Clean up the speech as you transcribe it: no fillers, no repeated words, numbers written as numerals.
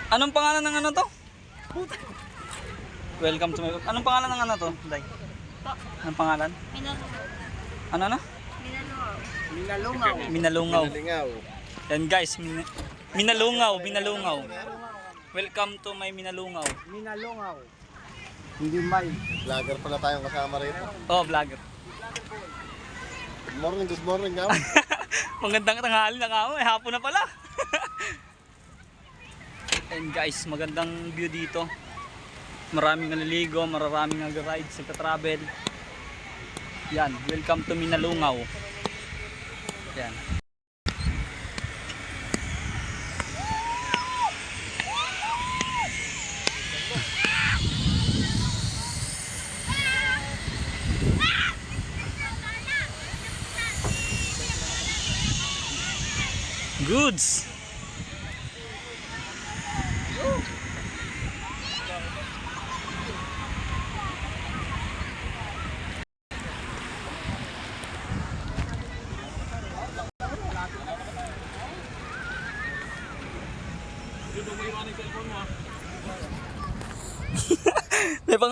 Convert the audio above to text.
Anong pangalan ng ano to? Welcome to my... Anong pangalan ng ano to, Day? Anong pangalan? Minalungaw. Ano? Minalungaw. Minalungaw. Lingaw. Yan guys, Minalungaw. Welcome to my Minalungaw. Minalungaw. Hindi may. Vlogger pala tayong kasama rito. Oh, vlogger. Good morning, Gam. Magandang tanghali na kamo, hapon na pala. And guys, magandang view dito. Maraming naliligo, maraming nag-ride, nagka-travel. Yan, welcome to Minalungaw. Yan. Goods. May